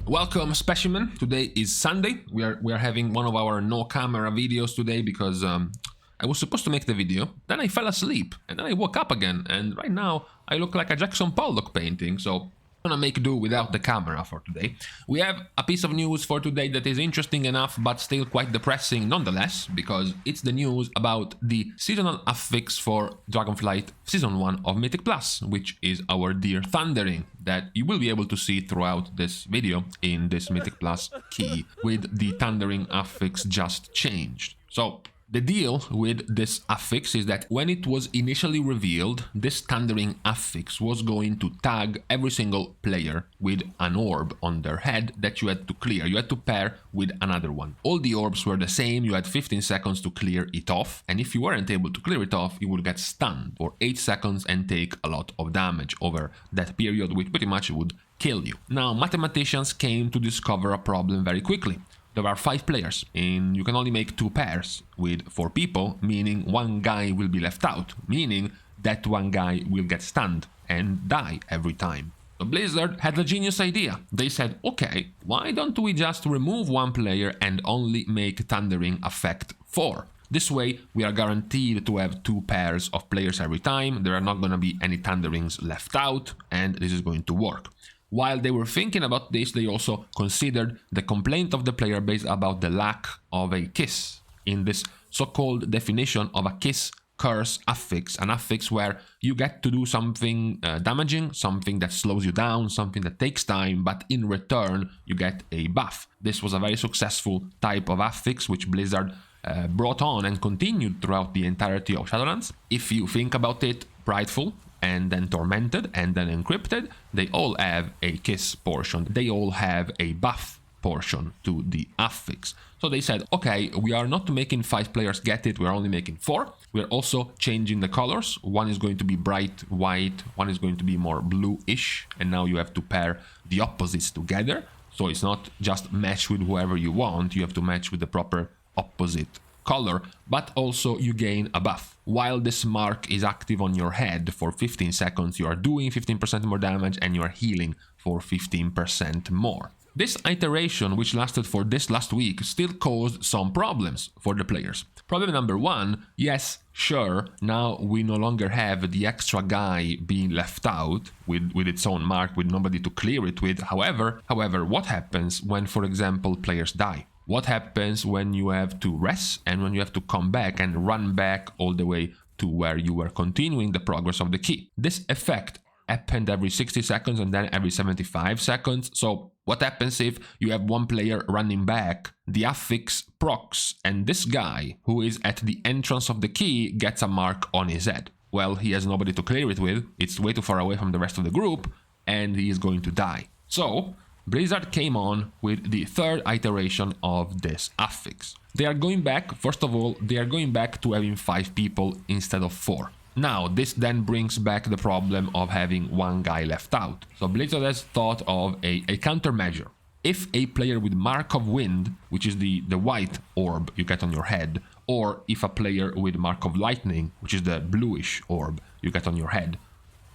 Welcome, specimen. Today is Sunday. We are having one of our no camera videos today because I was supposed to make the video, then I fell asleep, and then I woke up again, and right now I look like a Jackson Pollock painting, so I'm gonna make do without the camera for today. We have a piece of news for today that is interesting enough, but still quite depressing nonetheless, because it's the news about the seasonal affix for Dragonflight Season 1 of Mythic Plus, which is our dear Thundering, that you will be able to see throughout this video in this Mythic Plus key, with the Thundering affix just changed. So the deal with this affix is that when it was initially revealed, this Thundering affix was going to tag every single player with an orb on their head that you had to clear. You had to pair with another one. All the orbs were the same, you had 15 seconds to clear it off, and if you weren't able to clear it off, you would get stunned for 8 seconds and take a lot of damage over that period, which pretty much would kill you. Now, mathematicians came to discover a problem very quickly. There are 5 players, and you can only make 2 pairs with 4 people, meaning one guy will be left out, meaning that one guy will get stunned and die every time. So Blizzard had a genius idea. They said, okay, why don't we just remove one player and only make Thundering affect 4? This way, we are guaranteed to have 2 pairs of players every time, there are not going to be any Thunderings left out, and this is going to work. While they were thinking about this, they also considered the complaint of the player base about the lack of a kiss in this so-called definition of a kiss curse affix, an affix where you get to do something damaging, something that slows you down, something that takes time, but in return you get a buff. This was a very successful type of affix which Blizzard brought on and continued throughout the entirety of Shadowlands. If you think about it, Prideful, and then Tormented, and then Encrypted, they all have a kiss portion. They all have a buff portion to the affix. So they said, okay, we are not making 5 players get it, we're only making 4. We're also changing the colors. One is going to be bright white, one is going to be more bluish, and now you have to pair the opposites together. So it's not just match with whoever you want, you have to match with the proper opposite color, but also you gain a buff. While this mark is active on your head for 15 seconds, you are doing 15% more damage and you are healing for 15% more. This iteration, which lasted for this last week, still caused some problems for the players. Problem number 1, yes, sure, now we no longer have the extra guy being left out with its own mark, with nobody to clear it with. However, what happens when, for example, players die? What happens when you have to rest and when you have to come back and run back all the way to where you were continuing the progress of the key? This effect happened every 60 seconds and then every 75 seconds. So what happens if you have one player running back, the affix procs, and this guy who is at the entrance of the key gets a mark on his head? Well, he has nobody to clear it with, it's way too far away from the rest of the group, and he is going to die. So Blizzard came on with the 3rd iteration of this affix. They are going back, first of all, they are going back to having 5 people instead of 4. Now, this then brings back the problem of having one guy left out. So Blizzard has thought of a countermeasure. If a player with Mark of Wind, which is the white orb you get on your head, or if a player with Mark of Lightning, which is the bluish orb you get on your head,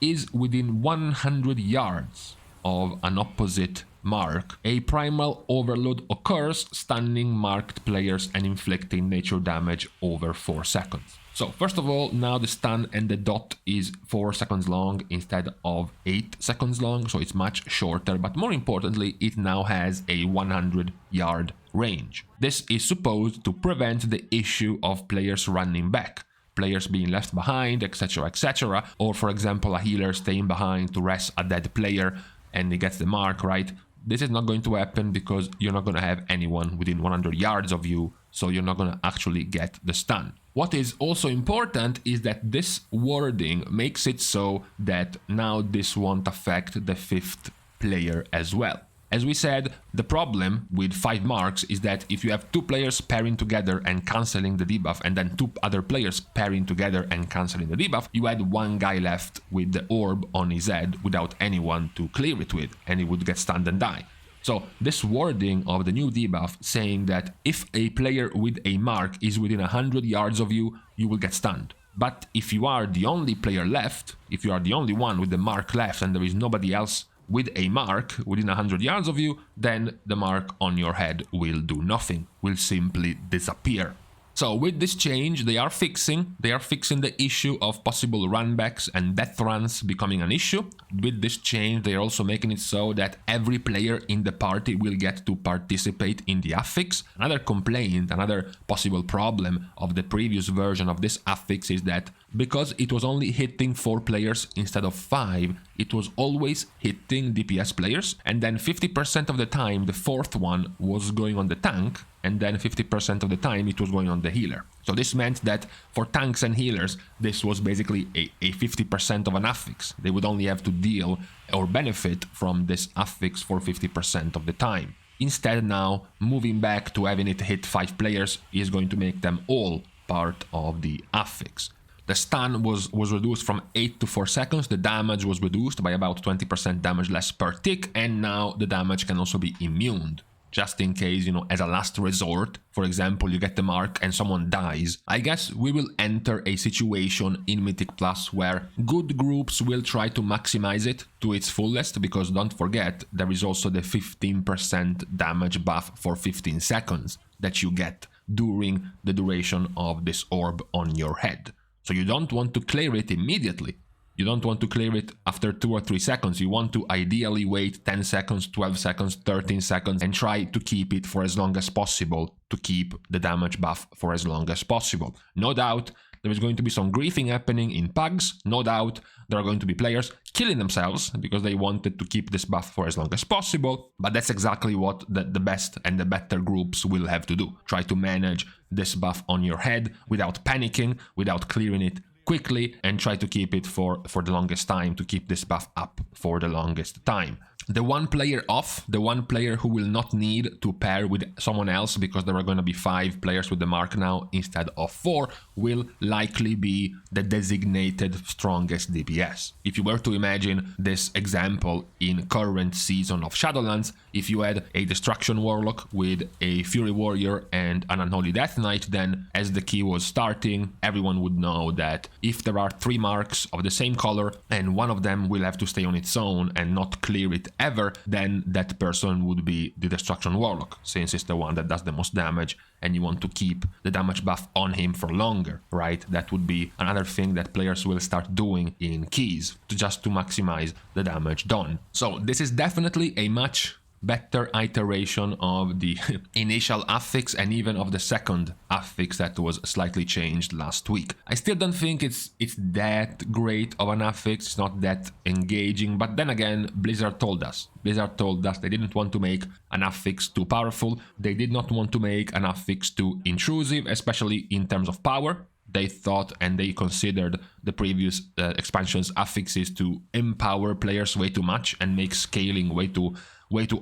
is within 100 yards of an opposite mark, a primal overload occurs, stunning marked players and inflicting nature damage over 4 seconds. So first of all, now the stun and the dot is 4 seconds long instead of 8 seconds long, so it's much shorter, but more importantly, it now has a 100-yard range. This is supposed to prevent the issue of players running back, players being left behind, etc, etc, or for example a healer staying behind to rest a dead player and he gets the mark, right? This is not going to happen because you're not going to have anyone within 100 yards of you, so you're not going to actually get the stun. What is also important is that this wording makes it so that now this won't affect the 5th player as well. As we said, the problem with 5 marks is that if you have 2 players pairing together and cancelling the debuff, and then 2 other players pairing together and cancelling the debuff, you had one guy left with the orb on his head without anyone to clear it with, and he would get stunned and die. So this wording of the new debuff saying that if a player with a mark is within 100 yards of you, you will get stunned. But if you are the only player left, if you are the only one with the mark left and there is nobody else with a mark within 100 yards of you, then the mark on your head will do nothing, will simply disappear. So with this change, they are fixing the issue of possible runbacks and death runs becoming an issue. With this change, they are also making it so that every player in the party will get to participate in the affix. Another complaint, another possible problem of the previous version of this affix is that because it was only hitting 4 players instead of 5, it was always hitting DPS players, and then 50% of the time the 4th one was going on the tank, and then 50% of the time it was going on the healer. So this meant that for tanks and healers, this was basically a 50% of an affix. They would only have to deal or benefit from this affix for 50% of the time. Instead now, moving back to having it hit 5 players is going to make them all part of the affix. The stun was reduced from 8 to 4 seconds, the damage was reduced by about 20% damage less per tick, and now the damage can also be immune. Just in case, as a last resort, for example, you get the mark and someone dies. I guess we will enter a situation in Mythic Plus where good groups will try to maximize it to its fullest, because don't forget, there is also the 15% damage buff for 15 seconds that you get during the duration of this orb on your head. So you don't want to clear it immediately. You don't want to clear it after 2 or 3 seconds. You want to ideally wait 10 seconds, 12 seconds, 13 seconds and try to keep it for as long as possible, to keep the damage buff for as long as possible. No doubt there is going to be some griefing happening in pugs. No doubt there are going to be players killing themselves because they wanted to keep this buff for as long as possible. But that's exactly what the best and the better groups will have to do. Try to manage this buff on your head without panicking, without clearing it quickly, and try to keep it for the longest time, to keep this buff up for the longest time. The one player off, the one player who will not need to pair with someone else, because there are going to be 5 players with the mark now instead of 4, will likely be the designated strongest DPS. If you were to imagine this example in current season of Shadowlands, if you had a Destruction Warlock with a Fury Warrior and an Unholy Death Knight, then as the key was starting, everyone would know that if there are 3 marks of the same color and one of them will have to stay on its own and not clear it ever, then that person would be the Destruction Warlock, since it's the one that does the most damage and you want to keep the damage buff on him for longer, right? That would be another thing that players will start doing in keys, just to maximize the damage done. So this is definitely a much better iteration of the initial affix and even of the second affix that was slightly changed last week. I still don't think it's that great of an affix, it's not that engaging, but then again, Blizzard told us they didn't want to make an affix too powerful, they did not want to make an affix too intrusive, especially in terms of power. They thought and they considered the previous expansions affixes to empower players way too much and make scaling way too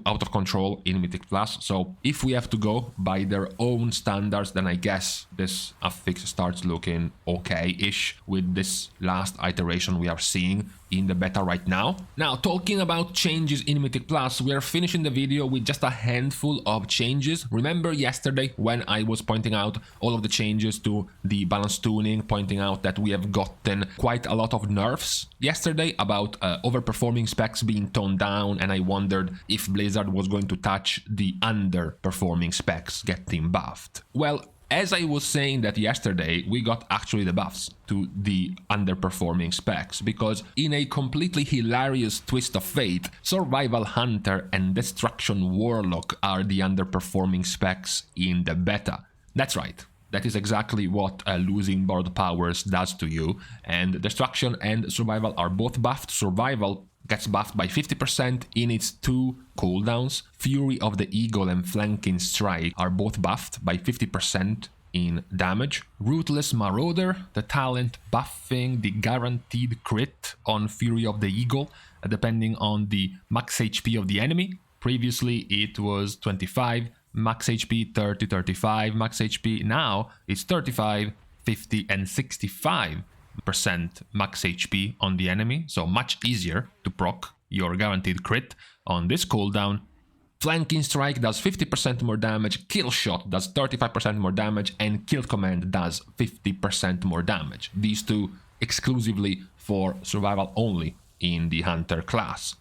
out of control in Mythic Plus. So if we have to go by their own standards, then I guess this affix starts looking okay-ish with this last iteration we are seeing in the beta right now. Now, talking about changes in Mythic Plus, we are finishing the video with just a handful of changes. Remember yesterday when I was pointing out all of the changes to the balance tuning, pointing out that we have gotten quite a lot of nerfs yesterday about overperforming specs being toned down, and I wondered if Blizzard was going to touch the underperforming specs getting buffed. Well, as I was saying that yesterday, we got actually the buffs to the underperforming specs, because in a completely hilarious twist of fate, Survival Hunter and Destruction Warlock are the underperforming specs in the beta. That's right. That is exactly what losing board powers does to you, and Destruction and Survival are both buffed. Survival gets buffed by 50% in its 2 cooldowns. Fury of the Eagle and Flanking Strike are both buffed by 50% in damage. Ruthless Marauder, the talent buffing the guaranteed crit on Fury of the Eagle, depending on the max HP of the enemy. Previously it was 25, max HP 30, 35, max HP. Now it's 35, 50 and 65% max HP on the enemy, so much easier to proc your guaranteed crit on this cooldown. Flanking Strike does 50% more damage, Kill Shot does 35% more damage, and Kill Command does 50% more damage. These two exclusively for Survival only in the Hunter class.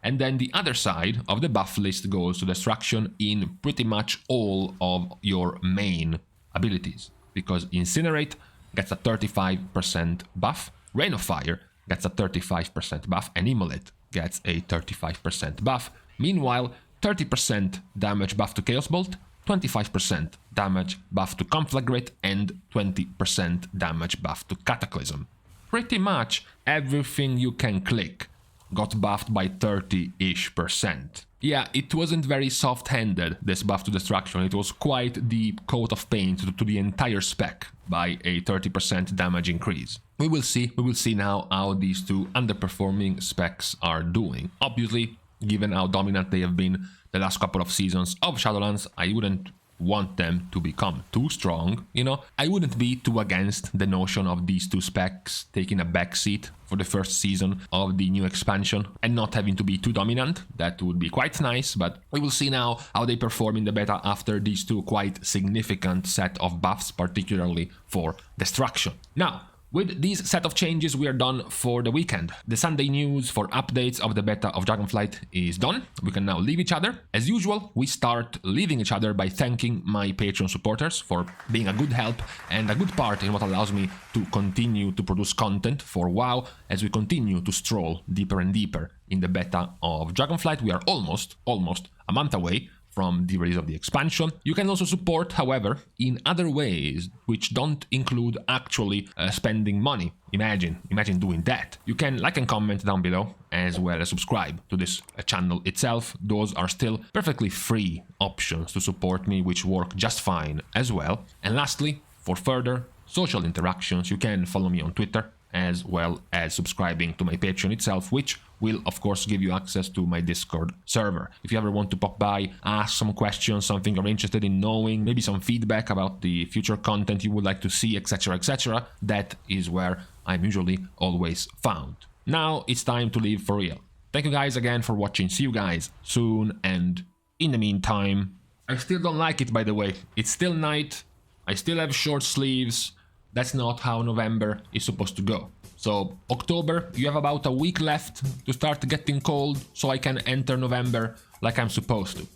And then the other side of the buff list goes to destruction in pretty much all of your main abilities. Because Incinerate gets a 35% buff, Rain of Fire gets a 35% buff, and Immolate gets a 35% buff. Meanwhile, 30% damage buff to Chaos Bolt, 25% damage buff to Conflagrate, and 20% damage buff to Cataclysm. Pretty much everything you can click got buffed by 30-ish%. Yeah, it wasn't very soft-handed, this buff to destruction. It was quite the coat of paint to the entire spec by a 30% damage increase. We will see now how these two underperforming specs are doing. Obviously, given how dominant they have been the last couple of seasons of Shadowlands, I wouldn't want them to become too strong, you know? I wouldn't be too against the notion of these two specs taking a backseat for the first season of the new expansion and not having to be too dominant. That would be quite nice, but we will see now how they perform in the beta after these two quite significant set of buffs, particularly for destruction. Now, with these set of changes, we are done for the weekend. The Sunday news for updates of the beta of Dragonflight is done. We can now leave each other. As usual, we start leaving each other by thanking my Patreon supporters for being a good help and a good part in what allows me to continue to produce content for WoW as we continue to stroll deeper and deeper in the beta of Dragonflight. We are almost a month away from the release of the expansion. You can also support, however, in other ways, which don't include actually spending money. Imagine doing that. You can like and comment down below, as well as subscribe to this channel itself. Those are still perfectly free options to support me, which work just fine as well. And lastly, for further social interactions, you can follow me on Twitter, as well as subscribing to my Patreon itself, which will of course give you access to my Discord server. If you ever want to pop by, ask some questions, something you're interested in knowing, maybe some feedback about the future content you would like to see, etc., that is where I'm usually always found. Now it's time to leave for real. Thank you guys again for watching. See you guys soon, and in the meantime, I still don't like it, by the way. It's still night, I still have short sleeves. That's not how November is supposed to go. So October, you have about a week left to start getting cold so I can enter November like I'm supposed to.